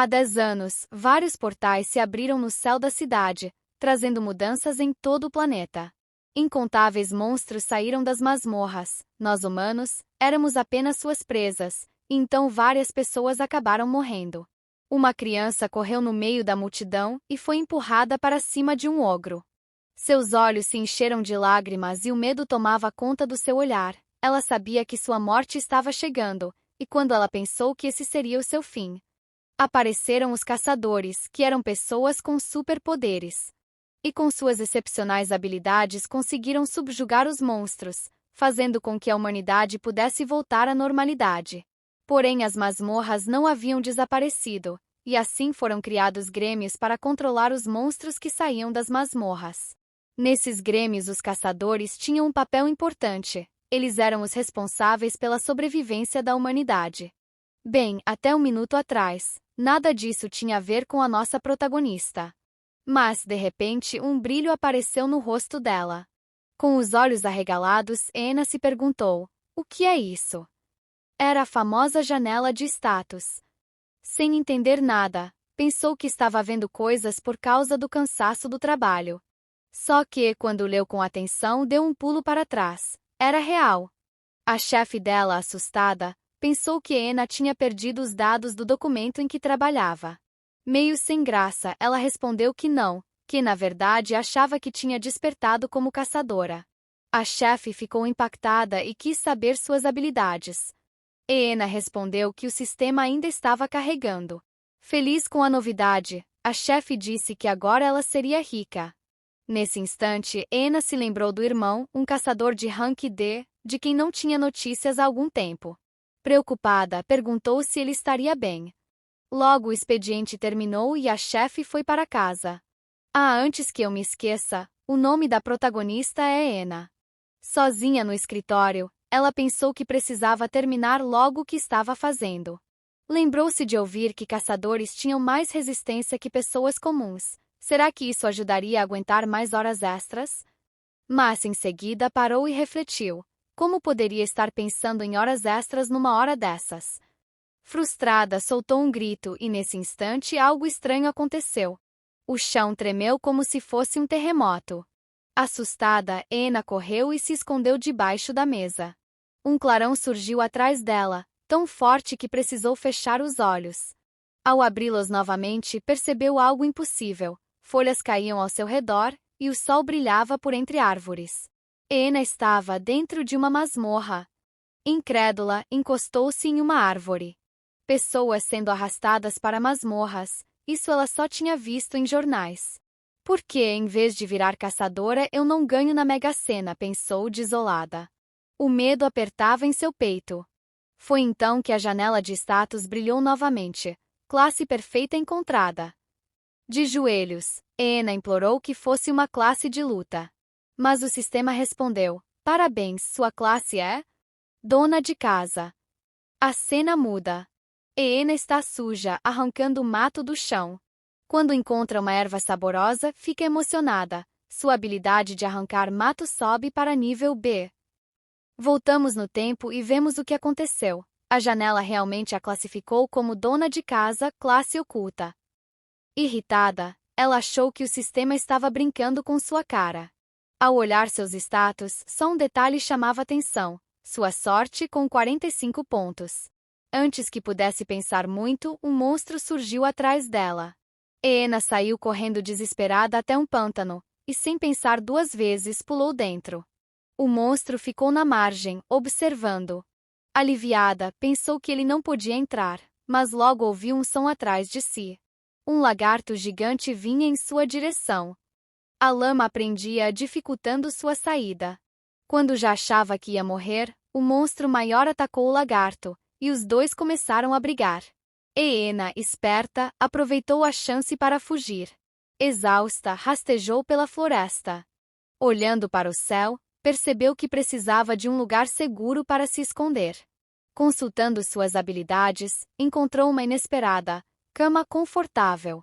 Há 10 anos, vários portais se abriram no céu da cidade, trazendo mudanças em todo o planeta. Incontáveis monstros saíram das masmorras. Nós humanos éramos apenas suas presas, e então várias pessoas acabaram morrendo. Uma criança correu no meio da multidão e foi empurrada para cima de um ogro. Seus olhos se encheram de lágrimas e o medo tomava conta do seu olhar. Ela sabia que sua morte estava chegando, e quando ela pensou que esse seria o seu fim, apareceram os caçadores, que eram pessoas com superpoderes. E com suas excepcionais habilidades conseguiram subjugar os monstros, fazendo com que a humanidade pudesse voltar à normalidade. Porém, as masmorras não haviam desaparecido, e assim foram criados grêmios para controlar os monstros que saíam das masmorras. Nesses grêmios, os caçadores tinham um papel importante. Eles eram os responsáveis pela sobrevivência da humanidade. Bem, até um minuto atrás, nada disso tinha a ver com a nossa protagonista. Mas, de repente, um brilho apareceu no rosto dela. Com os olhos arregalados, Ena se perguntou: o que é isso? Era a famosa janela de status. Sem entender nada, pensou que estava vendo coisas por causa do cansaço do trabalho. Só que, quando leu com atenção, deu um pulo para trás. Era real. A chefe dela, assustada, pensou que Ena tinha perdido os dados do documento em que trabalhava. Meio sem graça, ela respondeu que não, que na verdade achava que tinha despertado como caçadora. A chefe ficou impactada e quis saber suas habilidades. Ena respondeu que o sistema ainda estava carregando. Feliz com a novidade, a chefe disse que agora ela seria rica. Nesse instante, Ena se lembrou do irmão, um caçador de rank D, de quem não tinha notícias há algum tempo. Preocupada, perguntou se ele estaria bem. Logo o expediente terminou e a chefe foi para casa. Antes que eu me esqueça, o nome da protagonista é Ena. Sozinha no escritório, ela pensou que precisava terminar logo o que estava fazendo. Lembrou-se de ouvir que caçadores tinham mais resistência que pessoas comuns. Será que isso ajudaria a aguentar mais horas extras? Mas em seguida parou e refletiu. Como poderia estar pensando em horas extras numa hora dessas? Frustrada, soltou um grito e nesse instante algo estranho aconteceu. O chão tremeu como se fosse um terremoto. Assustada, Ena correu e se escondeu debaixo da mesa. Um clarão surgiu atrás dela, tão forte que precisou fechar os olhos. Ao abri-los novamente, percebeu algo impossível. Folhas caíam ao seu redor e o sol brilhava por entre árvores. Ena estava dentro de uma masmorra. Incrédula, encostou-se em uma árvore. Pessoas sendo arrastadas para masmorras, isso ela só tinha visto em jornais. Por que, em vez de virar caçadora, eu não ganho na Mega Sena? Pensou desolada. O medo apertava em seu peito. Foi então que a janela de status brilhou novamente. Classe perfeita encontrada. De joelhos, Ena implorou que fosse uma classe de luta. Mas o sistema respondeu: parabéns, sua classe é dona de casa. A cena muda. Ena está suja, arrancando o mato do chão. Quando encontra uma erva saborosa, fica emocionada. Sua habilidade de arrancar mato sobe para nível B. Voltamos no tempo e vemos o que aconteceu. A janela realmente a classificou como dona de casa, classe oculta. Irritada, ela achou que o sistema estava brincando com sua cara. Ao olhar seus status, só um detalhe chamava atenção: sua sorte com 45 pontos. Antes que pudesse pensar muito, um monstro surgiu atrás dela. Ena saiu correndo desesperada até um pântano, e sem pensar duas vezes pulou dentro. O monstro ficou na margem, observando. Aliviada, pensou que ele não podia entrar, mas logo ouviu um som atrás de si. Um lagarto gigante vinha em sua direção. A lama prendia, dificultando sua saída. Quando já achava que ia morrer, o monstro maior atacou o lagarto, e os dois começaram a brigar. Ena, esperta, aproveitou a chance para fugir. Exausta, rastejou pela floresta. Olhando para o céu, percebeu que precisava de um lugar seguro para se esconder. Consultando suas habilidades, encontrou uma inesperada cama confortável.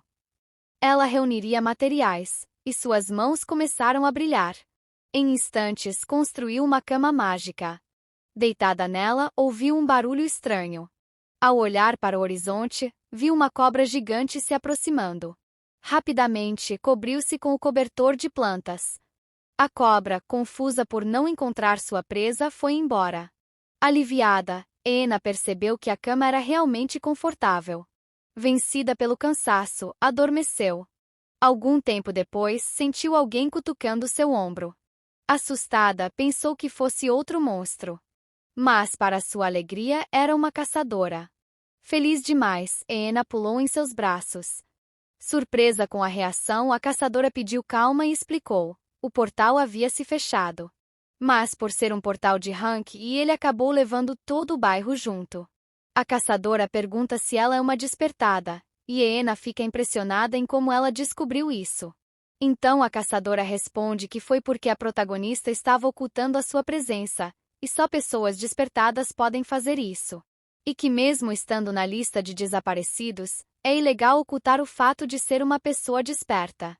Ela reuniria materiais, e suas mãos começaram a brilhar. Em instantes, construiu uma cama mágica. Deitada nela, ouviu um barulho estranho. Ao olhar para o horizonte, viu uma cobra gigante se aproximando. Rapidamente, cobriu-se com o cobertor de plantas. A cobra, confusa por não encontrar sua presa, foi embora. Aliviada, Ena percebeu que a cama era realmente confortável. Vencida pelo cansaço, adormeceu. Algum tempo depois, sentiu alguém cutucando seu ombro. Assustada, pensou que fosse outro monstro. Mas, para sua alegria, era uma caçadora. Feliz demais, Ena pulou em seus braços. Surpresa com a reação, a caçadora pediu calma e explicou. O portal havia se fechado. Mas, por ser um portal de rank, ele acabou levando todo o bairro junto. A caçadora pergunta se ela é uma despertada, e Ena fica impressionada em como ela descobriu isso. Então a caçadora responde que foi porque a protagonista estava ocultando a sua presença, e só pessoas despertadas podem fazer isso. E que mesmo estando na lista de desaparecidos, é ilegal ocultar o fato de ser uma pessoa desperta.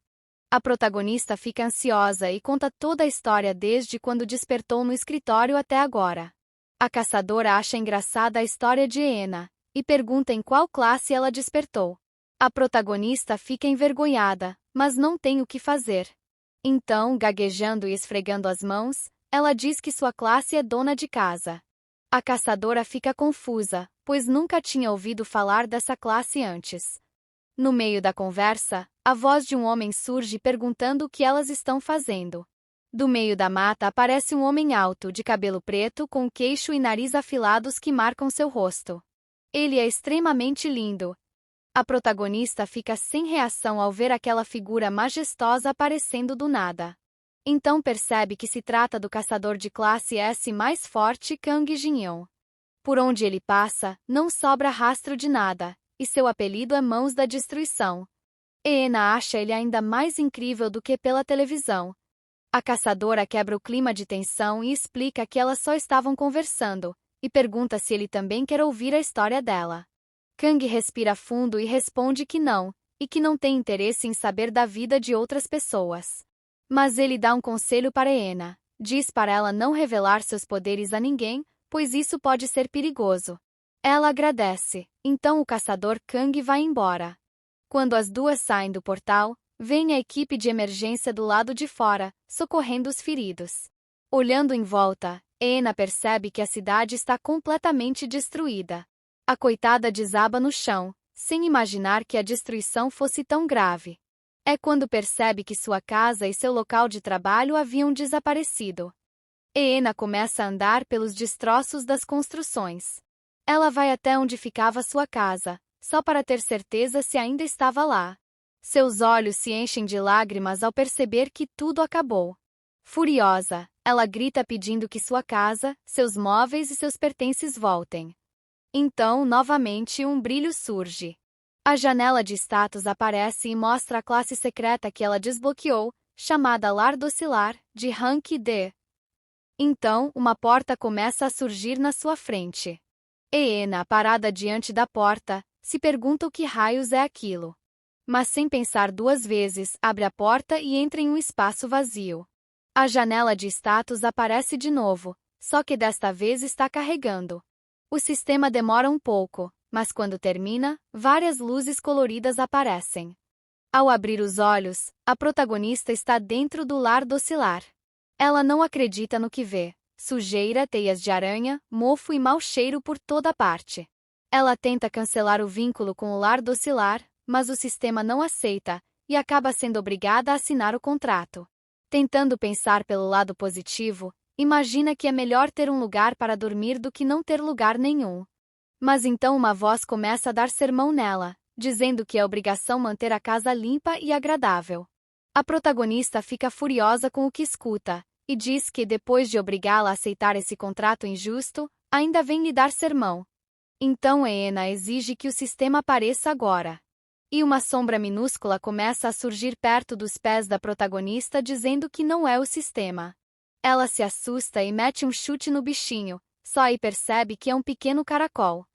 A protagonista fica ansiosa e conta toda a história desde quando despertou no escritório até agora. A caçadora acha engraçada a história de Ena e pergunta em qual classe ela despertou. A protagonista fica envergonhada, mas não tem o que fazer. Então, gaguejando e esfregando as mãos, ela diz que sua classe é dona de casa. A caçadora fica confusa, pois nunca tinha ouvido falar dessa classe antes. No meio da conversa, a voz de um homem surge perguntando o que elas estão fazendo. Do meio da mata aparece um homem alto, de cabelo preto, com queixo e nariz afilados que marcam seu rosto. Ele é extremamente lindo. A protagonista fica sem reação ao ver aquela figura majestosa aparecendo do nada. Então percebe que se trata do caçador de classe S mais forte, Kang Jinyeon. Por onde ele passa, não sobra rastro de nada, e seu apelido é Mãos da Destruição. Ena acha ele ainda mais incrível do que pela televisão. A caçadora quebra o clima de tensão e explica que elas só estavam conversando, e pergunta se ele também quer ouvir a história dela. Kang respira fundo e responde que não, e que não tem interesse em saber da vida de outras pessoas. Mas ele dá um conselho para Ena. Diz para ela não revelar seus poderes a ninguém, pois isso pode ser perigoso. Ela agradece, então o caçador Kang vai embora. Quando as duas saem do portal, vem a equipe de emergência do lado de fora, socorrendo os feridos. Olhando em volta, Ena percebe que a cidade está completamente destruída. A coitada desaba no chão, sem imaginar que a destruição fosse tão grave. É quando percebe que sua casa e seu local de trabalho haviam desaparecido. Ena começa a andar pelos destroços das construções. Ela vai até onde ficava sua casa, só para ter certeza se ainda estava lá. Seus olhos se enchem de lágrimas ao perceber que tudo acabou. Furiosa, ela grita pedindo que sua casa, seus móveis e seus pertences voltem. Então, novamente, um brilho surge. A janela de status aparece e mostra a classe secreta que ela desbloqueou, chamada Lar Docilar, de Rank D. Então, uma porta começa a surgir na sua frente. Ena, parada diante da porta, se pergunta o que raios é aquilo. Mas sem pensar duas vezes, abre a porta e entra em um espaço vazio. A janela de status aparece de novo, só que desta vez está carregando. O sistema demora um pouco, mas quando termina, várias luzes coloridas aparecem. Ao abrir os olhos, a protagonista está dentro do lar docilar. Ela não acredita no que vê. Sujeira, teias de aranha, mofo e mau cheiro por toda parte. Ela tenta cancelar o vínculo com o lar docilar, mas o sistema não aceita, e acaba sendo obrigada a assinar o contrato. Tentando pensar pelo lado positivo, imagina que é melhor ter um lugar para dormir do que não ter lugar nenhum. Mas então uma voz começa a dar sermão nela, dizendo que é obrigação manter a casa limpa e agradável. A protagonista fica furiosa com o que escuta, e diz que, depois de obrigá-la a aceitar esse contrato injusto, ainda vem lhe dar sermão. Então Ena exige que o sistema apareça agora. E uma sombra minúscula começa a surgir perto dos pés da protagonista dizendo que não é o sistema. Ela se assusta e mete um chute no bichinho, só aí percebe que é um pequeno caracol.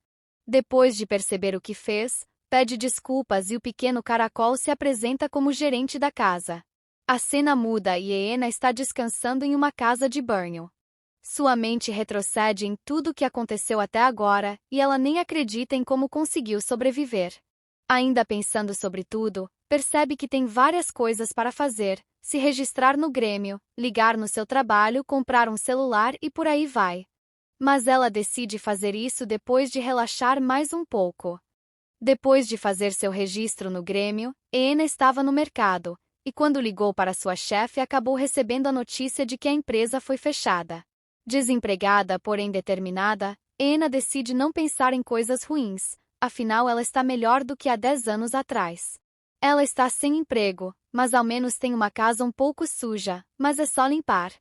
Depois de perceber o que fez, pede desculpas e o pequeno caracol se apresenta como gerente da casa. A cena muda e Ena está descansando em uma casa de banho. Sua mente retrocede em tudo o que aconteceu até agora e ela nem acredita em como conseguiu sobreviver. Ainda pensando sobre tudo, percebe que tem várias coisas para fazer: se registrar no Grêmio, ligar no seu trabalho, comprar um celular e por aí vai. Mas ela decide fazer isso depois de relaxar mais um pouco. Depois de fazer seu registro no Grêmio, Eena estava no mercado, e quando ligou para sua chefe acabou recebendo a notícia de que a empresa foi fechada. Desempregada, porém determinada, Eena decide não pensar em coisas ruins, afinal ela está melhor do que há 10 anos atrás. Ela está sem emprego, mas ao menos tem uma casa um pouco suja, mas é só limpar.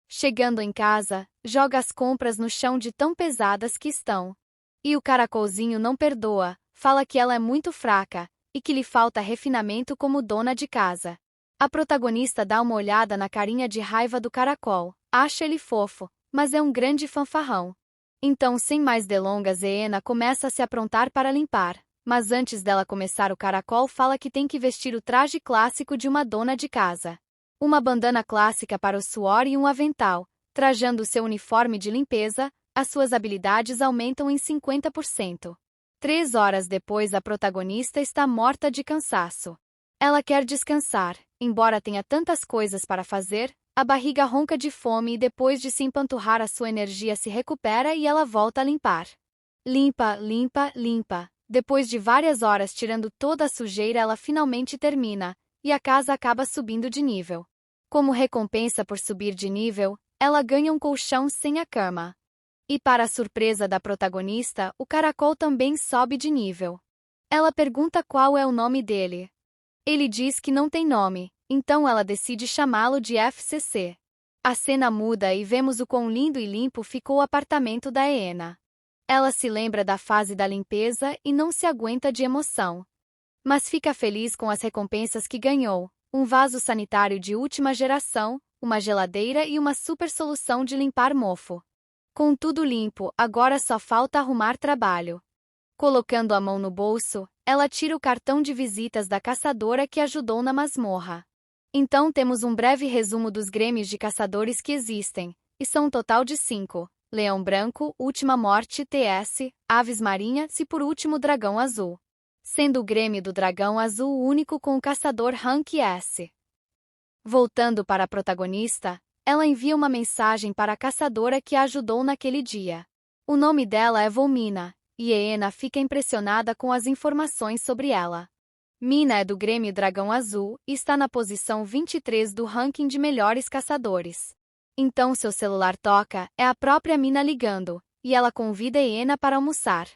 Chegando em casa, joga as compras no chão de tão pesadas que estão. E o caracolzinho não perdoa, fala que ela é muito fraca e que lhe falta refinamento como dona de casa. A protagonista dá uma olhada na carinha de raiva do caracol, acha ele fofo, mas é um grande fanfarrão. Então, sem mais delongas, Eena começa a se aprontar para limpar, mas antes dela começar o caracol fala que tem que vestir o traje clássico de uma dona de casa. Uma bandana clássica para o suor e um avental. Trajando seu uniforme de limpeza, as suas habilidades aumentam em 50%. 3 horas depois, a protagonista está morta de cansaço. Ela quer descansar, embora tenha tantas coisas para fazer, a barriga ronca de fome e depois de se empanturrar a sua energia se recupera e ela volta a limpar. Limpa, limpa, limpa. Depois de várias horas tirando toda a sujeira, ela finalmente termina, e a casa acaba subindo de nível. Como recompensa por subir de nível, ela ganha um colchão sem a cama. E para a surpresa da protagonista, o caracol também sobe de nível. Ela pergunta qual é o nome dele. Ele diz que não tem nome, então ela decide chamá-lo de FCC. A cena muda e vemos o quão lindo e limpo ficou o apartamento da Eena. Ela se lembra da fase da limpeza e não se aguenta de emoção. Mas fica feliz com as recompensas que ganhou: um vaso sanitário de última geração, uma geladeira e uma super solução de limpar mofo. Com tudo limpo, agora só falta arrumar trabalho. Colocando a mão no bolso, ela tira o cartão de visitas da caçadora que ajudou na masmorra. Então temos um breve resumo dos grêmios de caçadores que existem, e são um total de 5. Leão Branco, Última Morte, TS, Aves Marinhas e por último Dragão Azul. Sendo o Grêmio do Dragão Azul o único com o caçador Rank S. Voltando para a protagonista, ela envia uma mensagem para a caçadora que a ajudou naquele dia. O nome dela é Volmina, e Eena fica impressionada com as informações sobre ela. Mina é do Grêmio Dragão Azul e está na posição 23 do ranking de melhores caçadores. Então seu celular toca, é a própria Mina ligando, e ela convida Eena para almoçar.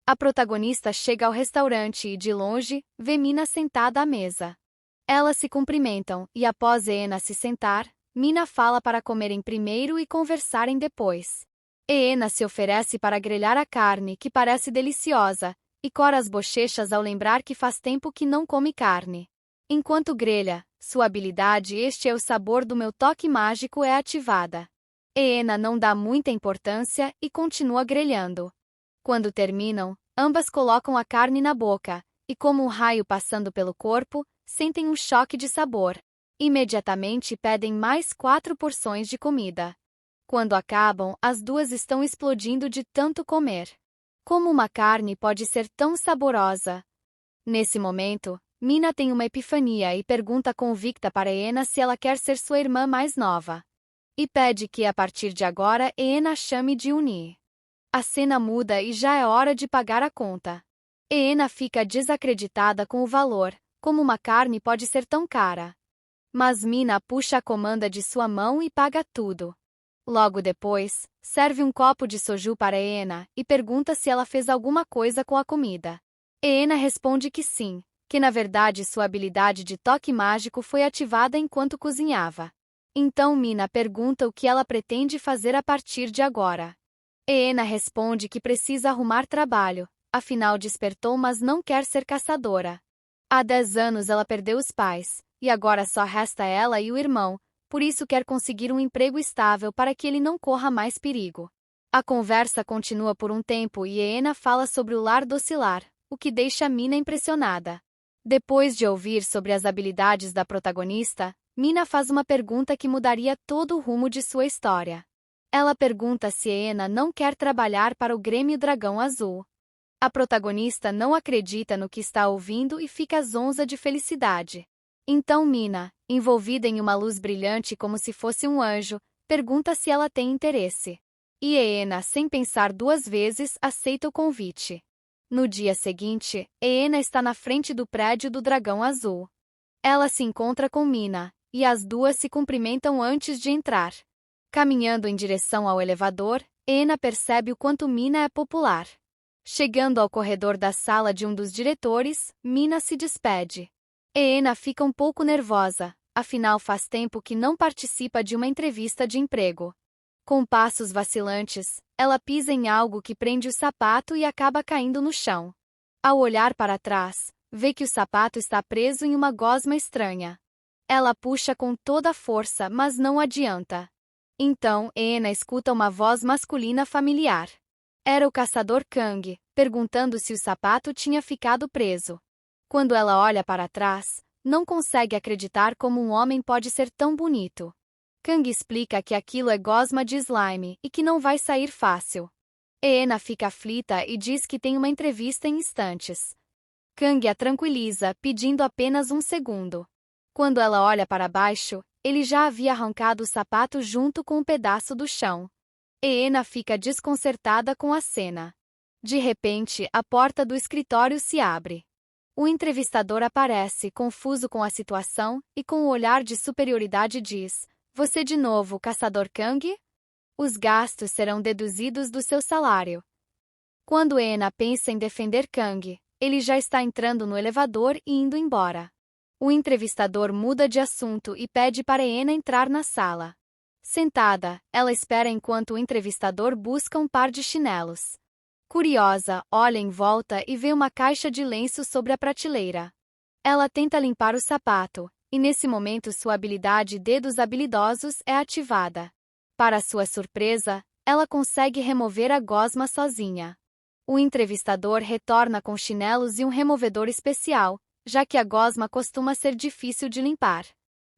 A protagonista chega ao restaurante e, de longe, vê Mina sentada à mesa. Elas se cumprimentam, e após Eena se sentar, Mina fala para comerem primeiro e conversarem depois. Eena se oferece para grelhar a carne, que parece deliciosa, e cora as bochechas ao lembrar que faz tempo que não come carne. Enquanto grelha, sua habilidade "Este é o sabor do meu toque mágico" é ativada. Eena não dá muita importância e continua grelhando. Quando terminam, ambas colocam a carne na boca, e como um raio passando pelo corpo, sentem um choque de sabor. Imediatamente pedem mais 4 porções de comida. Quando acabam, as duas estão explodindo de tanto comer. Como uma carne pode ser tão saborosa? Nesse momento, Mina tem uma epifania e pergunta convicta para Eena se ela quer ser sua irmã mais nova. E pede que, a partir de agora, Eena a chame de Uni. A cena muda e já é hora de pagar a conta. Eena fica desacreditada com o valor, como uma carne pode ser tão cara. Mas Mina puxa a comanda de sua mão e paga tudo. Logo depois, serve um copo de soju para Eena e pergunta se ela fez alguma coisa com a comida. Eena responde que sim, que na verdade sua habilidade de toque mágico foi ativada enquanto cozinhava. Então Mina pergunta o que ela pretende fazer a partir de agora. Eena responde que precisa arrumar trabalho, afinal despertou mas não quer ser caçadora. Há 10 anos ela perdeu os pais, e agora só resta ela e o irmão, por isso quer conseguir um emprego estável para que ele não corra mais perigo. A conversa continua por um tempo e Eena fala sobre o lar docilar, o que deixa Mina impressionada. Depois de ouvir sobre as habilidades da protagonista, Mina faz uma pergunta que mudaria todo o rumo de sua história. Ela pergunta se Ena não quer trabalhar para o Grêmio Dragão Azul. A protagonista não acredita no que está ouvindo e fica zonza de felicidade. Então Mina, envolvida em uma luz brilhante como se fosse um anjo, pergunta se ela tem interesse. E Ena, sem pensar duas vezes, aceita o convite. No dia seguinte, Ena está na frente do prédio do Dragão Azul. Ela se encontra com Mina, e as duas se cumprimentam antes de entrar. Caminhando em direção ao elevador, Ena percebe o quanto Mina é popular. Chegando ao corredor da sala de um dos diretores, Mina se despede. Ena fica um pouco nervosa, afinal faz tempo que não participa de uma entrevista de emprego. Com passos vacilantes, ela pisa em algo que prende o sapato e acaba caindo no chão. Ao olhar para trás, vê que o sapato está preso em uma gosma estranha. Ela puxa com toda a força, mas não adianta. Então, Ena escuta uma voz masculina familiar. Era o caçador Kang, perguntando se o sapato tinha ficado preso. Quando ela olha para trás, não consegue acreditar como um homem pode ser tão bonito. Kang explica que aquilo é gosma de slime e que não vai sair fácil. Ena fica aflita e diz que tem uma entrevista em instantes. Kang a tranquiliza, pedindo apenas um segundo. Quando ela olha para baixo, ele já havia arrancado o sapato junto com um pedaço do chão. Ena fica desconcertada com a cena. De repente, a porta do escritório se abre. O entrevistador aparece, confuso com a situação, e com um olhar de superioridade diz: "Você de novo, caçador Kang? Os gastos serão deduzidos do seu salário." Quando Ena pensa em defender Kang, ele já está entrando no elevador e indo embora. O entrevistador muda de assunto e pede para Ena entrar na sala. Sentada, ela espera enquanto o entrevistador busca um par de chinelos. Curiosa, olha em volta e vê uma caixa de lenços sobre a prateleira. Ela tenta limpar o sapato, e nesse momento sua habilidade Dedos Habilidosos é ativada. Para sua surpresa, ela consegue remover a gosma sozinha. O entrevistador retorna com chinelos e um removedor especial, já que a gosma costuma ser difícil de limpar.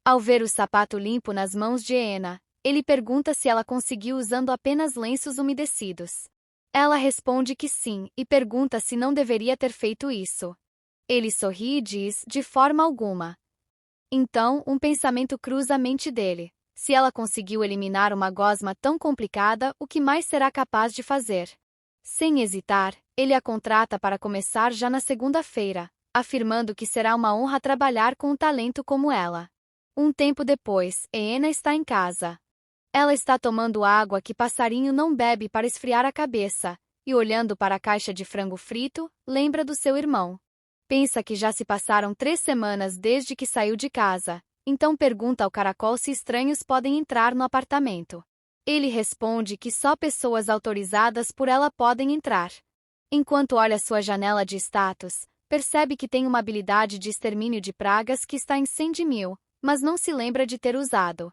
Ao ver o sapato limpo nas mãos de Ena, ele pergunta se ela conseguiu usando apenas lenços umedecidos. Ela responde que sim e pergunta se não deveria ter feito isso. Ele sorri e diz: "De forma alguma." Então, um pensamento cruza a mente dele. Se ela conseguiu eliminar uma gosma tão complicada, o que mais será capaz de fazer? Sem hesitar, ele a contrata para começar já na segunda-feira, afirmando que será uma honra trabalhar com um talento como ela. Um tempo depois, Ena está em casa. Ela está tomando água que passarinho não bebe para esfriar a cabeça, e olhando para a caixa de frango frito, lembra do seu irmão. Pensa que já se passaram 3 semanas desde que saiu de casa, então pergunta ao caracol se estranhos podem entrar no apartamento. Ele responde que só pessoas autorizadas por ela podem entrar. Enquanto olha sua janela de status, percebe que tem uma habilidade de extermínio de pragas que está em 100.000, mas não se lembra de ter usado.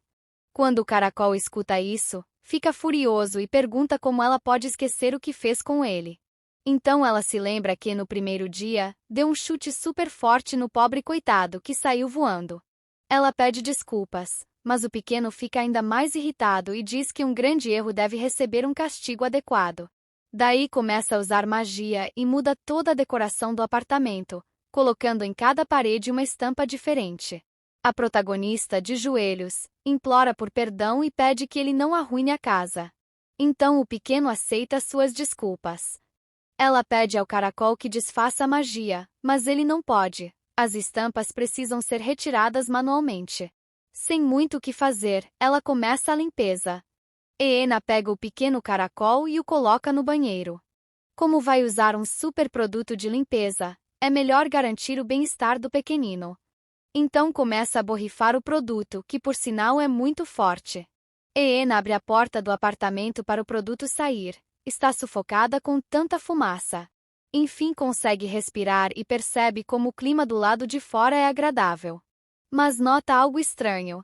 Quando o caracol escuta isso, fica furioso e pergunta como ela pode esquecer o que fez com ele. Então ela se lembra que, no primeiro dia, deu um chute super forte no pobre coitado que saiu voando. Ela pede desculpas, mas o pequeno fica ainda mais irritado e diz que um grande erro deve receber um castigo adequado. Daí começa a usar magia e muda toda a decoração do apartamento, colocando em cada parede uma estampa diferente. A protagonista, de joelhos, implora por perdão e pede que ele não arruine a casa. Então o pequeno aceita suas desculpas. Ela pede ao caracol que desfaça a magia, mas ele não pode. As estampas precisam ser retiradas manualmente. Sem muito o que fazer, ela começa a limpeza. Ena pega o pequeno caracol e o coloca no banheiro. Como vai usar um super produto de limpeza, é melhor garantir o bem-estar do pequenino. Então começa a borrifar o produto, que por sinal é muito forte. Ena abre a porta do apartamento para o produto sair. Está sufocada com tanta fumaça. Enfim consegue respirar e percebe como o clima do lado de fora é agradável. Mas nota algo estranho.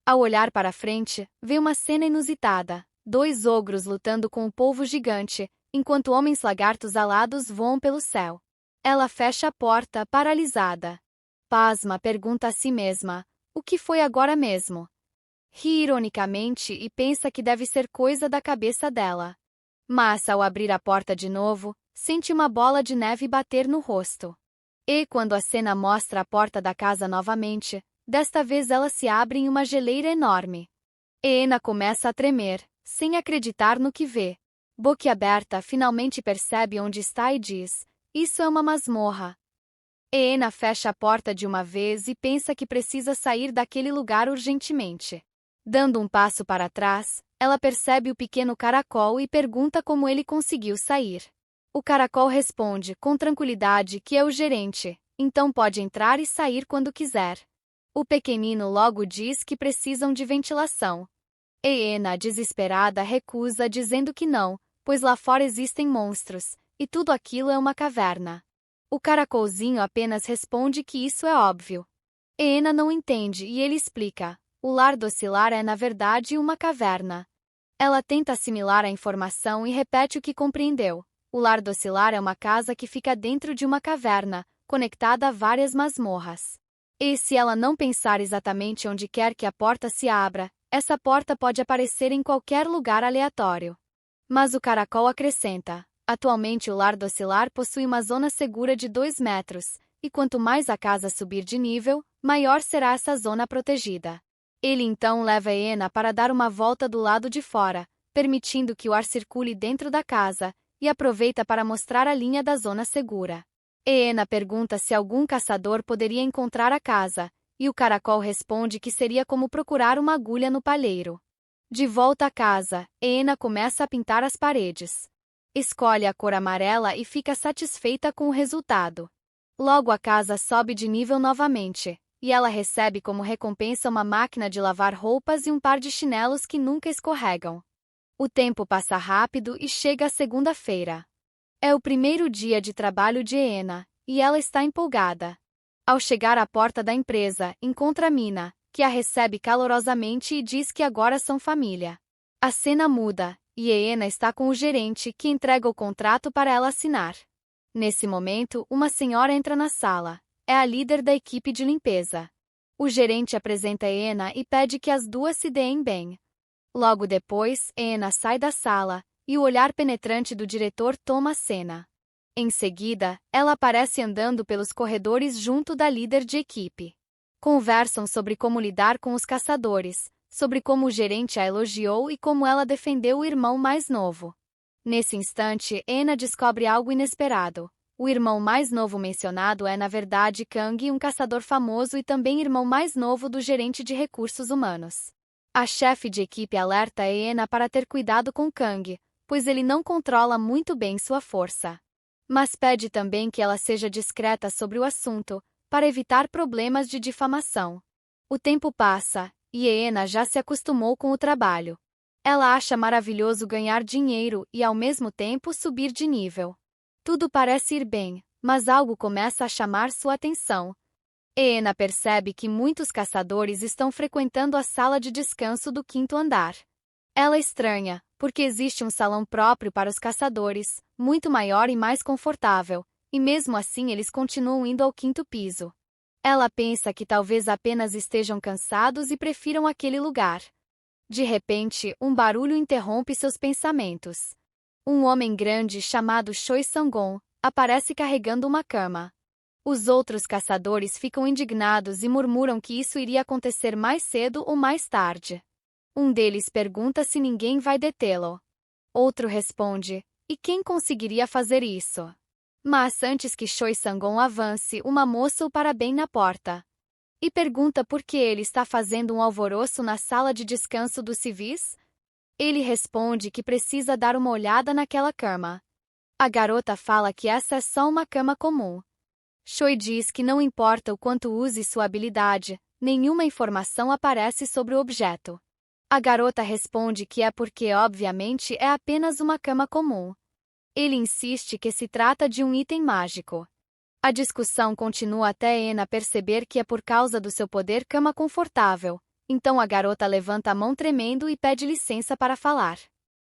Ao olhar para frente, vê uma cena inusitada. 2 ogros lutando com um polvo gigante, enquanto homens lagartos alados voam pelo céu. Ela fecha a porta, paralisada. Pasma, pergunta a si mesma: o que foi agora mesmo? ri ironicamente e pensa que deve ser coisa da cabeça dela. Mas, ao abrir a porta de novo, sente uma bola de neve bater no rosto. E quando a cena mostra a porta da casa novamente, desta vez ela se abre em uma geleira enorme. Eena começa a tremer, sem acreditar no que vê. Boquiaberta, finalmente percebe onde está e diz: "Isso é uma masmorra." Eena fecha a porta de uma vez e pensa que precisa sair daquele lugar urgentemente. Dando um passo para trás, ela percebe o pequeno caracol e pergunta como ele conseguiu sair. O caracol responde, com tranquilidade, que é o gerente, então pode entrar e sair quando quiser. O pequenino logo diz que precisam de ventilação. Eena, desesperada, recusa, dizendo que não, pois lá fora existem monstros, e tudo aquilo é uma caverna. O caracolzinho apenas responde que isso é óbvio. Eena não entende e ele explica: o lar docilar é na verdade uma caverna. Ela tenta assimilar a informação e repete o que compreendeu. O lar docilar é uma casa que fica dentro de uma caverna, conectada a várias masmorras. E se ela não pensar exatamente onde quer que a porta se abra, essa porta pode aparecer em qualquer lugar aleatório. Mas o caracol acrescenta: atualmente o lar docilar possui uma zona segura de 2 metros, e quanto mais a casa subir de nível, maior será essa zona protegida. Ele então leva Eena para dar uma volta do lado de fora, permitindo que o ar circule dentro da casa, e aproveita para mostrar a linha da zona segura. Eena pergunta se algum caçador poderia encontrar a casa, e o caracol responde que seria como procurar uma agulha no palheiro. De volta à casa, Eena começa a pintar as paredes. Escolhe a cor amarela e fica satisfeita com o resultado. Logo a casa sobe de nível novamente, e ela recebe como recompensa uma máquina de lavar roupas e um par de chinelos que nunca escorregam. O tempo passa rápido e chega a segunda-feira. É o primeiro dia de trabalho de Eena, e ela está empolgada. Ao chegar à porta da empresa, encontra Mina, que a recebe calorosamente e diz que agora são família. A cena muda, e Eena está com o gerente, que entrega o contrato para ela assinar. Nesse momento, uma senhora entra na sala. É a líder da equipe de limpeza. O gerente apresenta Eena e pede que as duas se deem bem. Logo depois, Eena sai da sala, e o olhar penetrante do diretor toma a cena. Em seguida, ela aparece andando pelos corredores junto da líder de equipe. Conversam sobre como lidar com os caçadores, sobre como o gerente a elogiou e como ela defendeu o irmão mais novo. Nesse instante, Eena descobre algo inesperado. O irmão mais novo mencionado é, na verdade, Kang, um caçador famoso e também irmão mais novo do gerente de recursos humanos. A chefe de equipe alerta Eena para ter cuidado com Kang, pois ele não controla muito bem sua força. Mas pede também que ela seja discreta sobre o assunto, para evitar problemas de difamação. O tempo passa, e Eena já se acostumou com o trabalho. Ela acha maravilhoso ganhar dinheiro e, ao mesmo tempo, subir de nível. Tudo parece ir bem, mas algo começa a chamar sua atenção. Eena percebe que muitos caçadores estão frequentando a sala de descanso do 5º andar. Ela estranha, porque existe um salão próprio para os caçadores, muito maior e mais confortável, e mesmo assim eles continuam indo ao 5º piso. Ela pensa que talvez apenas estejam cansados e prefiram aquele lugar. De repente, um barulho interrompe seus pensamentos. Um homem grande chamado Choi Sang-gon aparece carregando uma cama. Os outros caçadores ficam indignados e murmuram que isso iria acontecer mais cedo ou mais tarde. Um deles pergunta se ninguém vai detê-lo. Outro responde: e quem conseguiria fazer isso? Mas antes que Choi Sang-gon avance, uma moça o para bem na porta. E pergunta por que ele está fazendo um alvoroço na sala de descanso dos civis? Ele responde que precisa dar uma olhada naquela cama. A garota fala que essa é só uma cama comum. Choi diz que não importa o quanto use sua habilidade, nenhuma informação aparece sobre o objeto. A garota responde que é porque, obviamente, é apenas uma cama comum. Ele insiste que se trata de um item mágico. A discussão continua até Eena perceber que é por causa do seu poder cama confortável. Então a garota levanta a mão tremendo e pede licença para falar.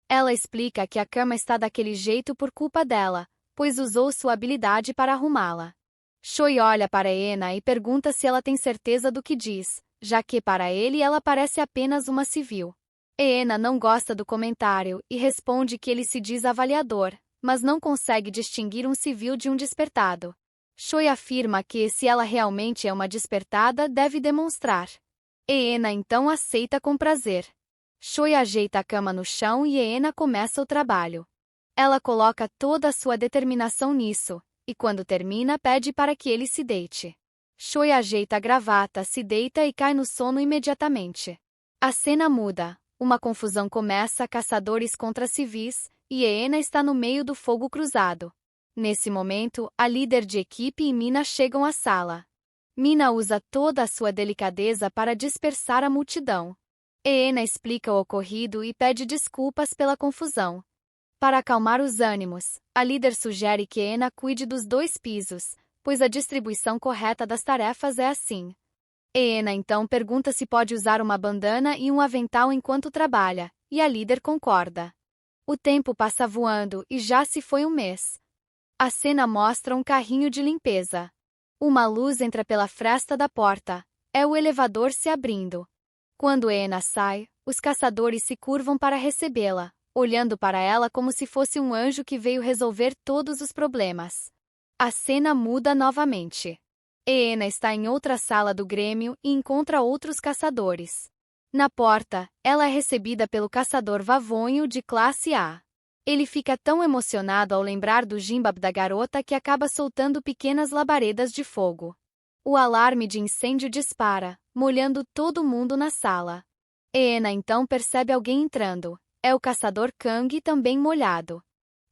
Ela explica que a cama está daquele jeito por culpa dela, pois usou sua habilidade para arrumá-la. Choi olha para Eena e pergunta se ela tem certeza do que diz, já que para ele ela parece apenas uma civil. Eena não gosta do comentário e responde que ele se diz avaliador, mas não consegue distinguir um civil de um despertado. Choi afirma que, se ela realmente é uma despertada, deve demonstrar. Eena então aceita com prazer. Choi ajeita a cama no chão e Eena começa o trabalho. Ela coloca toda a sua determinação nisso, e quando termina pede para que ele se deite. Choi ajeita a gravata, se deita e cai no sono imediatamente. A cena muda, uma confusão começa, caçadores contra civis, e Eena está no meio do fogo cruzado. Nesse momento, a líder de equipe e Mina chegam à sala. Mina usa toda a sua delicadeza para dispersar a multidão. Eena explica o ocorrido e pede desculpas pela confusão. Para acalmar os ânimos, a líder sugere que Eena cuide dos 2 pisos, pois a distribuição correta das tarefas é assim. Eena então pergunta se pode usar uma bandana e um avental enquanto trabalha, e a líder concorda. O tempo passa voando e já se foi um mês. A cena mostra um carrinho de limpeza. Uma luz entra pela fresta da porta. É o elevador se abrindo. Quando Eena sai, os caçadores se curvam para recebê-la, olhando para ela como se fosse um anjo que veio resolver todos os problemas. A cena muda novamente. Eena está em outra sala do Grêmio e encontra outros caçadores. Na porta, ela é recebida pelo caçador Vavonho de classe A. Ele fica tão emocionado ao lembrar do gimbap da garota que acaba soltando pequenas labaredas de fogo. O alarme de incêndio dispara, molhando todo mundo na sala. Eena então percebe alguém entrando. É o caçador Kang, também molhado.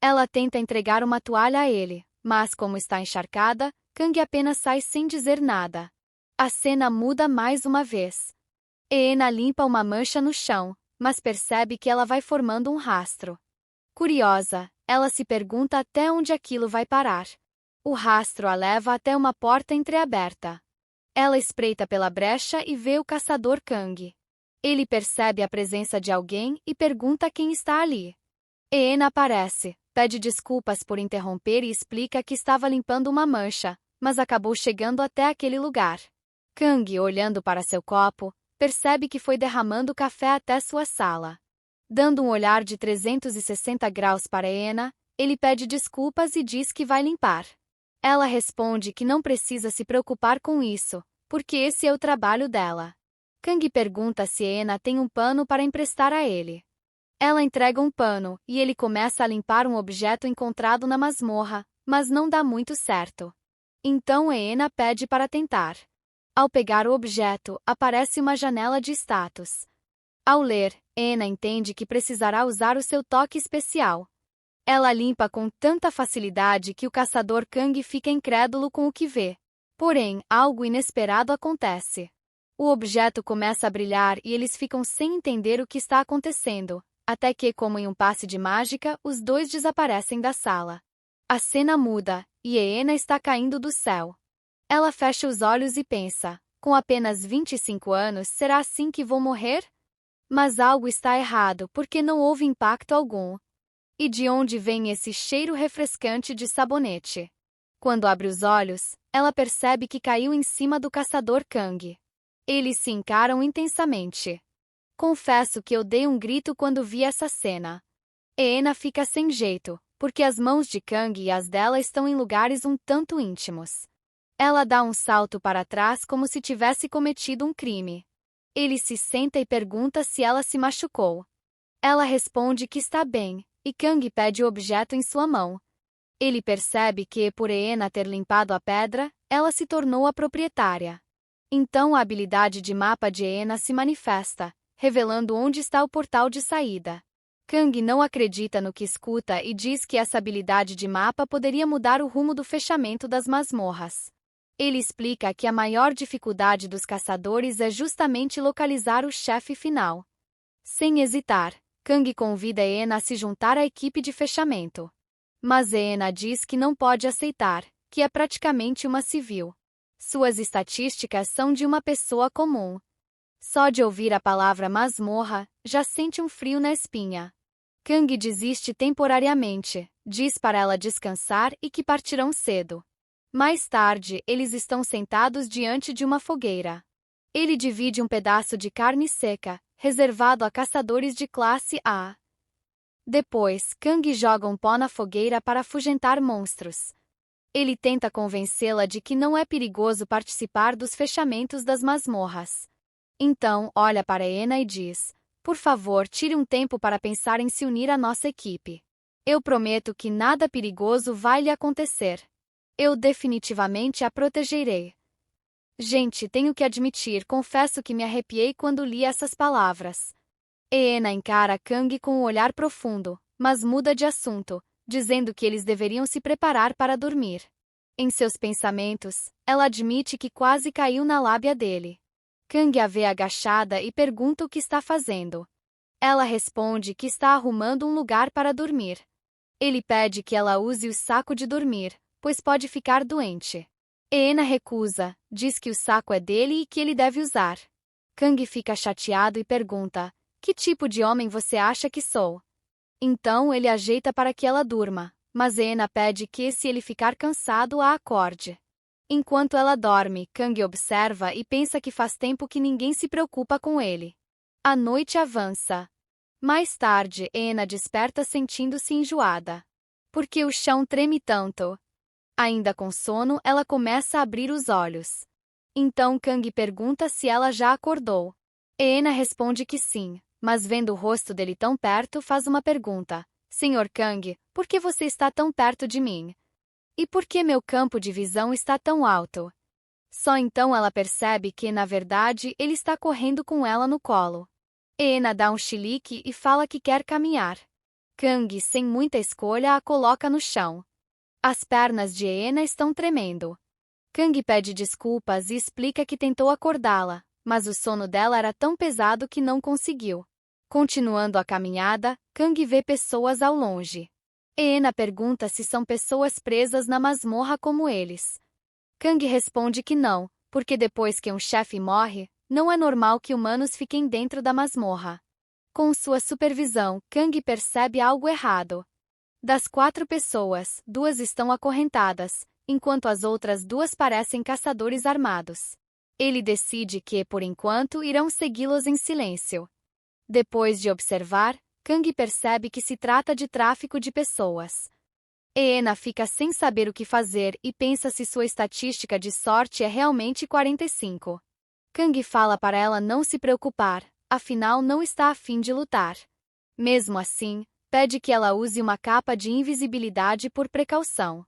Ela tenta entregar uma toalha a ele, mas como está encharcada, Kang apenas sai sem dizer nada. A cena muda mais uma vez. Eena limpa uma mancha no chão, mas percebe que ela vai formando um rastro. Curiosa, ela se pergunta até onde aquilo vai parar. O rastro a leva até uma porta entreaberta. Ela espreita pela brecha e vê o caçador Kang. Ele percebe a presença de alguém e pergunta quem está ali. Eena aparece, pede desculpas por interromper e explica que estava limpando uma mancha, mas acabou chegando até aquele lugar. Kang, olhando para seu copo, percebe que foi derramando café até sua sala. Dando um olhar de 360 graus para Eena, ele pede desculpas e diz que vai limpar. Ela responde que não precisa se preocupar com isso, porque esse é o trabalho dela. Kang pergunta se Eena tem um pano para emprestar a ele. Ela entrega um pano e ele começa a limpar um objeto encontrado na masmorra, mas não dá muito certo. Então Eena pede para tentar. Ao pegar o objeto, aparece uma janela de status. Ao ler, Eena entende que precisará usar o seu toque especial. Ela limpa com tanta facilidade que o caçador Kang fica incrédulo com o que vê. Porém, algo inesperado acontece. O objeto começa a brilhar e eles ficam sem entender o que está acontecendo, até que, como em um passe de mágica, os 2 desaparecem da sala. A cena muda, e Eena está caindo do céu. Ela fecha os olhos e pensa, com apenas 25 anos, será assim que vou morrer? Mas algo está errado porque não houve impacto algum. E de onde vem esse cheiro refrescante de sabonete? Quando abre os olhos, ela percebe que caiu em cima do caçador Kang. Eles se encaram intensamente. Confesso que eu dei um grito quando vi essa cena. Eena fica sem jeito, porque as mãos de Kang e as dela estão em lugares um tanto íntimos. Ela dá um salto para trás como se tivesse cometido um crime. Ele se senta e pergunta se ela se machucou. Ela responde que está bem, e Kang pede o objeto em sua mão. Ele percebe que, por Eena ter limpado a pedra, ela se tornou a proprietária. Então a habilidade de mapa de Eena se manifesta, revelando onde está o portal de saída. Kang não acredita no que escuta e diz que essa habilidade de mapa poderia mudar o rumo do fechamento das masmorras. Ele explica que a maior dificuldade dos caçadores é justamente localizar o chefe final. Sem hesitar, Kang convida Eena a se juntar à equipe de fechamento. Mas Eena diz que não pode aceitar, que é praticamente uma civil. Suas estatísticas são de uma pessoa comum. Só de ouvir a palavra masmorra, já sente um frio na espinha. Kang desiste temporariamente, diz para ela descansar e que partirão cedo. Mais tarde, eles estão sentados diante de uma fogueira. Ele divide um pedaço de carne seca, reservado a caçadores de classe A. Depois, Kang joga um pó na fogueira para afugentar monstros. Ele tenta convencê-la de que não é perigoso participar dos fechamentos das masmorras. Então, olha para Ena e diz: por favor, tire um tempo para pensar em se unir à nossa equipe. Eu prometo que nada perigoso vai lhe acontecer. Eu definitivamente a protegerei. Gente, tenho que admitir, confesso que me arrepiei quando li essas palavras. Ena encara Kang com um olhar profundo, mas muda de assunto, dizendo que eles deveriam se preparar para dormir. Em seus pensamentos, ela admite que quase caiu na lábia dele. Kang a vê agachada e pergunta o que está fazendo. Ela responde que está arrumando um lugar para dormir. Ele pede que ela use o saco de dormir, pois pode ficar doente. Ena recusa, diz que o saco é dele e que ele deve usar. Kang fica chateado e pergunta: que tipo de homem você acha que sou? Então ele ajeita para que ela durma, mas Ena pede que, se ele ficar cansado, a acorde. Enquanto ela dorme, Kang observa e pensa que faz tempo que ninguém se preocupa com ele. A noite avança. Mais tarde, Ena desperta sentindo-se enjoada. Por que o chão treme tanto? Ainda com sono, ela começa a abrir os olhos. Então Kang pergunta se ela já acordou. Ena responde que sim, mas vendo o rosto dele tão perto, faz uma pergunta: Senhor Kang, por que você está tão perto de mim? E por que meu campo de visão está tão alto? Só então ela percebe que, na verdade, ele está correndo com ela no colo. Ena dá um chilique e fala que quer caminhar. Kang, sem muita escolha, a coloca no chão. As pernas de Ena estão tremendo. Kang pede desculpas e explica que tentou acordá-la, mas o sono dela era tão pesado que não conseguiu. Continuando a caminhada, Kang vê pessoas ao longe. Ena pergunta se são pessoas presas na masmorra como eles. Kang responde que não, porque depois que um chefe morre, não é normal que humanos fiquem dentro da masmorra. Com sua supervisão, Kang percebe algo errado. Das 4 pessoas, 2 estão acorrentadas, enquanto as outras 2 parecem caçadores armados. Ele decide que, por enquanto, irão segui-los em silêncio. Depois de observar, Kang percebe que se trata de tráfico de pessoas. Ena fica sem saber o que fazer e pensa se sua estatística de sorte é realmente 45. Kang fala para ela não se preocupar, afinal não está a fim de lutar. Mesmo assim, pede que ela use uma capa de invisibilidade por precaução.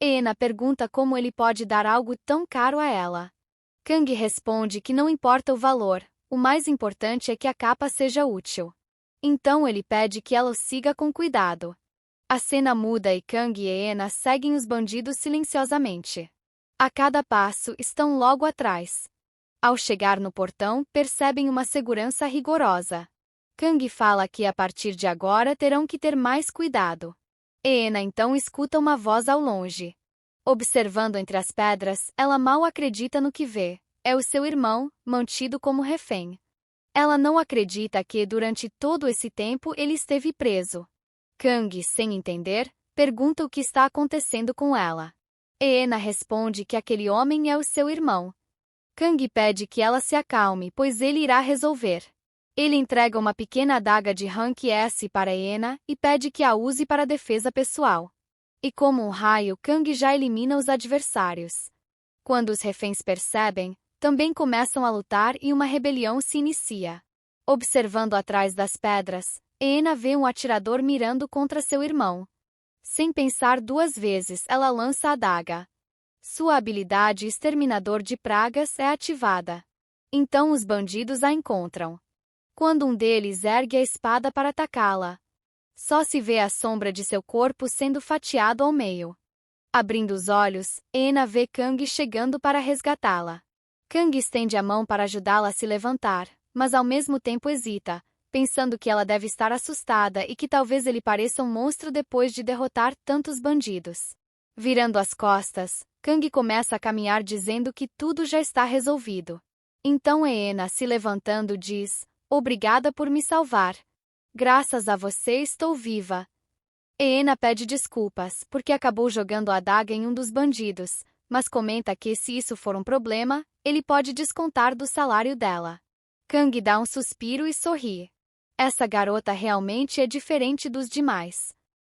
Ena pergunta como ele pode dar algo tão caro a ela. Kang responde que não importa o valor, o mais importante é que a capa seja útil. Então ele pede que ela o siga com cuidado. A cena muda e Kang e Ena seguem os bandidos silenciosamente. A cada passo, estão logo atrás. Ao chegar no portão, percebem uma segurança rigorosa. Kang fala que a partir de agora terão que ter mais cuidado. Ena então escuta uma voz ao longe. Observando entre as pedras, ela mal acredita no que vê. É o seu irmão, mantido como refém. Ela não acredita que, durante todo esse tempo, ele esteve preso. Kang, sem entender, pergunta o que está acontecendo com ela. Ena responde que aquele homem é o seu irmão. Kang pede que ela se acalme, pois ele irá resolver. Ele entrega uma pequena adaga de rank S para Ena e pede que a use para defesa pessoal. E como um raio, Kang já elimina os adversários. Quando os reféns percebem, também começam a lutar e uma rebelião se inicia. Observando atrás das pedras, Ena vê um atirador mirando contra seu irmão. Sem pensar 2 vezes, ela lança a adaga. Sua habilidade exterminador de pragas é ativada. Então os bandidos a encontram. Quando um deles ergue a espada para atacá-la, só se vê a sombra de seu corpo sendo fatiado ao meio. Abrindo os olhos, Ena vê Kang chegando para resgatá-la. Kang estende a mão para ajudá-la a se levantar, mas ao mesmo tempo hesita, pensando que ela deve estar assustada e que talvez ele pareça um monstro depois de derrotar tantos bandidos. Virando as costas, Kang começa a caminhar dizendo que tudo já está resolvido. Então Ena, se levantando, diz: Obrigada por me salvar. Graças a você estou viva. Ena pede desculpas, porque acabou jogando a adaga em um dos bandidos, mas comenta que se isso for um problema, ele pode descontar do salário dela. Kang dá um suspiro e sorri. Essa garota realmente é diferente dos demais.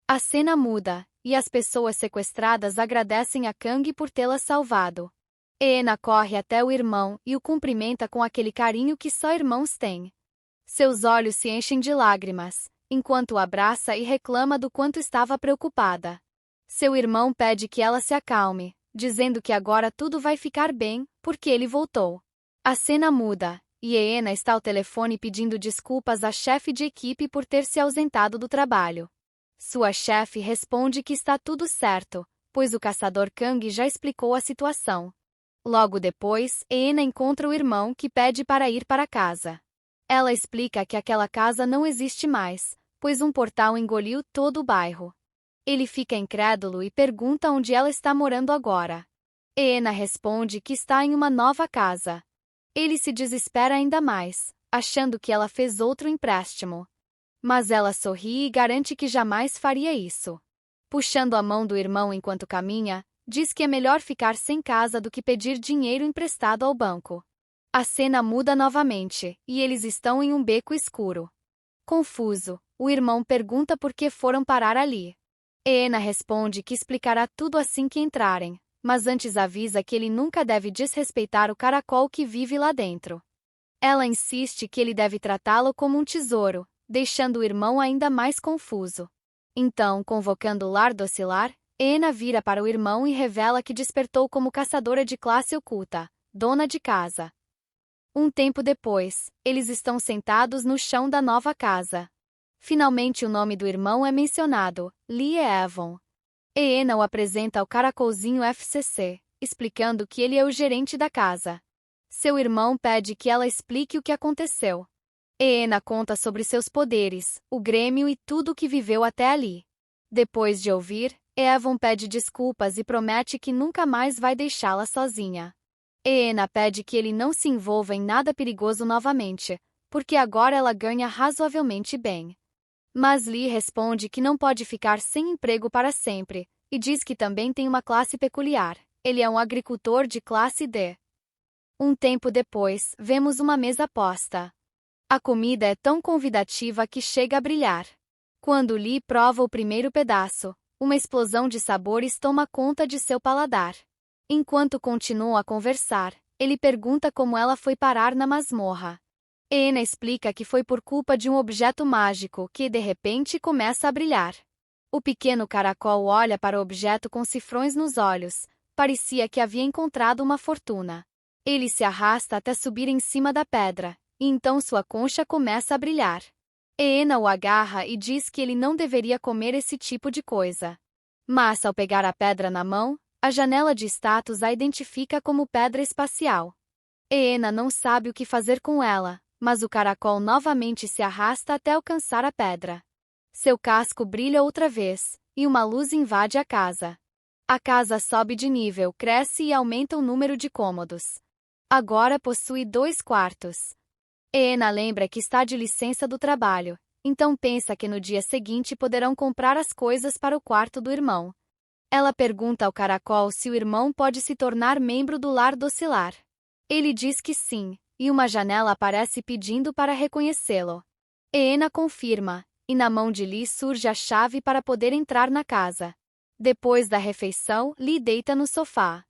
A cena muda, e as pessoas sequestradas agradecem a Kang por tê-la salvado. Eena corre até o irmão e o cumprimenta com aquele carinho que só irmãos têm. Seus olhos se enchem de lágrimas, enquanto o abraça e reclama do quanto estava preocupada. Seu irmão pede que ela se acalme, dizendo que agora tudo vai ficar bem, porque ele voltou. A cena muda, e Eena está ao telefone pedindo desculpas à chefe de equipe por ter se ausentado do trabalho. Sua chefe responde que está tudo certo, pois o caçador Kang já explicou a situação. Logo depois, Eena encontra o irmão que pede para ir para casa. Ela explica que aquela casa não existe mais, pois um portal engoliu todo o bairro. Ele fica incrédulo e pergunta onde ela está morando agora. Eena responde que está em uma nova casa. Ele se desespera ainda mais, achando que ela fez outro empréstimo. Mas ela sorri e garante que jamais faria isso. Puxando a mão do irmão enquanto caminha, diz que é melhor ficar sem casa do que pedir dinheiro emprestado ao banco. A cena muda novamente, e eles estão em um beco escuro. Confuso, o irmão pergunta por que foram parar ali. Eena responde que explicará tudo assim que entrarem, mas antes avisa que ele nunca deve desrespeitar o caracol que vive lá dentro. Ela insiste que ele deve tratá-lo como um tesouro, deixando o irmão ainda mais confuso. Então, convocando o lar docilar, Eena vira para o irmão e revela que despertou como caçadora de classe oculta, dona de casa. Um tempo depois, eles estão sentados no chão da nova casa. Finalmente o nome do irmão é mencionado, Lee Evon. Eena o apresenta ao Caracolzinho FCC, explicando que ele é o gerente da casa. Seu irmão pede que ela explique o que aconteceu. Eena conta sobre seus poderes, o Grêmio e tudo o que viveu até ali. Depois de ouvir, Evon pede desculpas e promete que nunca mais vai deixá-la sozinha. Eena pede que ele não se envolva em nada perigoso novamente, porque agora ela ganha razoavelmente bem. Mas Lee responde que não pode ficar sem emprego para sempre, e diz que também tem uma classe peculiar. Ele é um agricultor de classe D. Um tempo depois, vemos uma mesa posta. A comida é tão convidativa que chega a brilhar. Quando Lee prova o primeiro pedaço, uma explosão de sabores toma conta de seu paladar. Enquanto continuam a conversar, ele pergunta como ela foi parar na masmorra. Eena explica que foi por culpa de um objeto mágico que, de repente, começa a brilhar. O pequeno caracol olha para o objeto com cifrões nos olhos. Parecia que havia encontrado uma fortuna. Ele se arrasta até subir em cima da pedra, e então sua concha começa a brilhar. Eena o agarra e diz que ele não deveria comer esse tipo de coisa. Mas, ao pegar a pedra na mão, a janela de status a identifica como pedra espacial. Eena não sabe o que fazer com ela, mas o caracol novamente se arrasta até alcançar a pedra. Seu casco brilha outra vez, e uma luz invade a casa. A casa sobe de nível, cresce e aumenta o número de cômodos. Agora possui 2 quartos. Eena lembra que está de licença do trabalho, então pensa que no dia seguinte poderão comprar as coisas para o quarto do irmão. Ela pergunta ao caracol se o irmão pode se tornar membro do lar docilar. Ele diz que sim, e uma janela aparece pedindo para reconhecê-lo. Eena confirma, e na mão de Lee surge a chave para poder entrar na casa. Depois da refeição, Lee deita no sofá.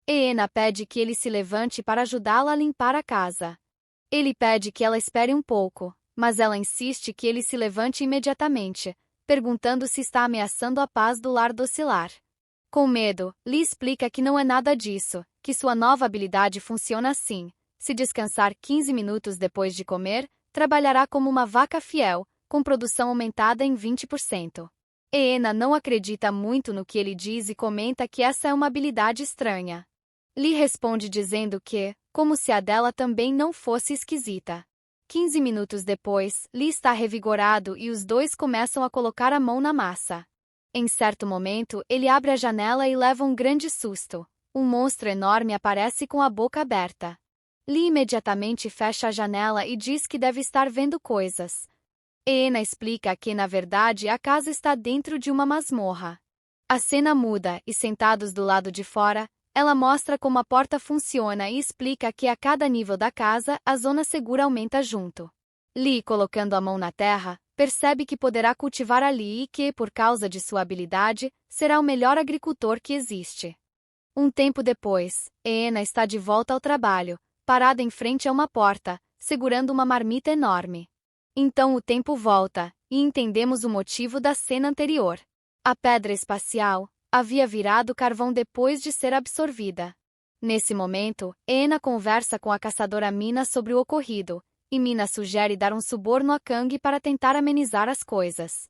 Eena pede que ele se levante para ajudá-la a limpar a casa. Ele pede que ela espere um pouco, mas ela insiste que ele se levante imediatamente, perguntando se está ameaçando a paz do lar docilar. Com medo, Lee explica que não é nada disso, que sua nova habilidade funciona assim. Se descansar 15 minutos depois de comer, trabalhará como uma vaca fiel, com produção aumentada em 20%. Eena não acredita muito no que ele diz e comenta que essa é uma habilidade estranha. Lee responde dizendo que, como se a dela também não fosse esquisita. 15 minutos depois, Lee está revigorado e os dois começam a colocar a mão na massa. Em certo momento, ele abre a janela e leva um grande susto. Um monstro enorme aparece com a boca aberta. Lee imediatamente fecha a janela e diz que deve estar vendo coisas. Eena explica que, na verdade, a casa está dentro de uma masmorra. A cena muda e, sentados do lado de fora, Ela mostra como a porta funciona e explica que a cada nível da casa, a zona segura aumenta junto. Lee, colocando a mão na terra, percebe que poderá cultivar ali e que, por causa de sua habilidade, será o melhor agricultor que existe. Um tempo depois, Eena está de volta ao trabalho, parada em frente a uma porta, segurando uma marmita enorme. Então o tempo volta, e entendemos o motivo da cena anterior. A pedra espacial havia virado carvão depois de ser absorvida. Nesse momento, Eena conversa com a caçadora Mina sobre o ocorrido, e Mina sugere dar um suborno a Kang para tentar amenizar as coisas.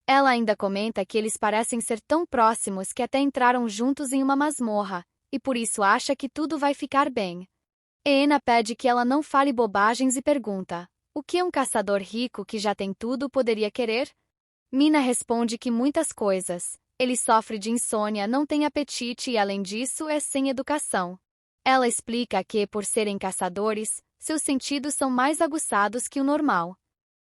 Ela ainda comenta que eles parecem ser tão próximos que até entraram juntos em uma masmorra, e por isso acha que tudo vai ficar bem. Eena pede que ela não fale bobagens e pergunta: o que um caçador rico que já tem tudo poderia querer? Mina responde que muitas coisas. Ele sofre de insônia, não tem apetite e, além disso, é sem educação. Ela explica que, por serem caçadores, seus sentidos são mais aguçados que o normal.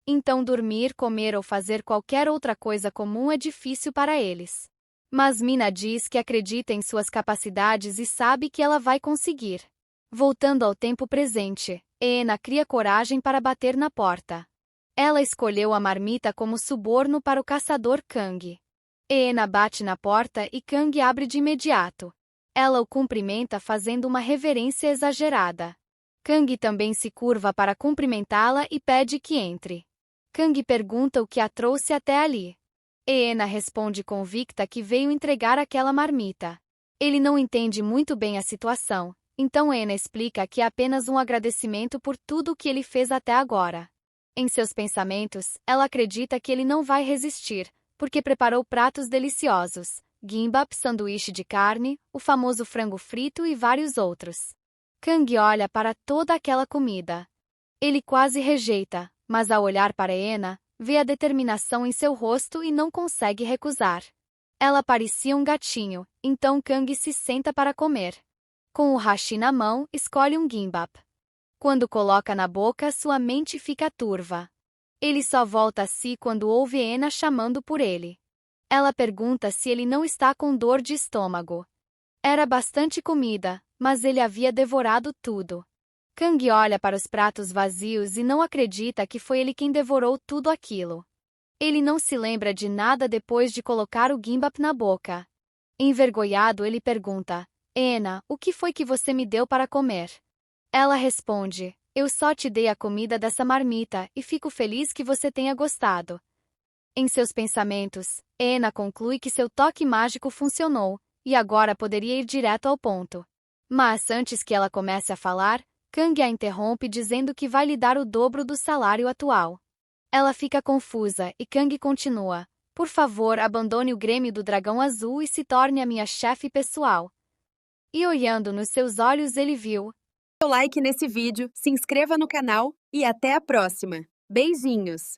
Então dormir, comer ou fazer qualquer outra coisa comum é difícil para eles. Mas Mina diz que acredita em suas capacidades e sabe que ela vai conseguir. Voltando ao tempo presente, Eena cria coragem para bater na porta. Ela escolheu a marmita como suborno para o caçador Kang. Eena bate na porta e Kang abre de imediato. Ela o cumprimenta fazendo uma reverência exagerada. Kang também se curva para cumprimentá-la e pede que entre. Kang pergunta o que a trouxe até ali. Eena responde convicta que veio entregar aquela marmita. Ele não entende muito bem a situação, então Eena explica que é apenas um agradecimento por tudo o que ele fez até agora. Em seus pensamentos, ela acredita que ele não vai resistir, porque preparou pratos deliciosos, gimbap, sanduíche de carne, o famoso frango frito e vários outros. Kang olha para toda aquela comida. Ele quase rejeita, mas ao olhar para Eena, vê a determinação em seu rosto e não consegue recusar. Ela parecia um gatinho, então Kang se senta para comer. Com o hashi na mão, escolhe um gimbap. Quando coloca na boca, sua mente fica turva. Ele só volta a si quando ouve Eena chamando por ele. Ela pergunta se ele não está com dor de estômago. Era bastante comida, mas ele havia devorado tudo. Kang olha para os pratos vazios e não acredita que foi ele quem devorou tudo aquilo. Ele não se lembra de nada depois de colocar o gimbap na boca. Envergonhado, ele pergunta: Eena, o que foi que você me deu para comer? Ela responde: eu só te dei a comida dessa marmita e fico feliz que você tenha gostado. Em seus pensamentos, Eena conclui que seu toque mágico funcionou, e agora poderia ir direto ao ponto. Mas antes que ela comece a falar, Kang a interrompe dizendo que vai lhe dar o dobro do salário atual. Ela fica confusa e Kang continua: por favor, abandone o Grêmio do Dragão Azul e se torne a minha chefe pessoal. E olhando nos seus olhos ele viu. Seu like nesse vídeo, se inscreva no canal e até a próxima. Beijinhos!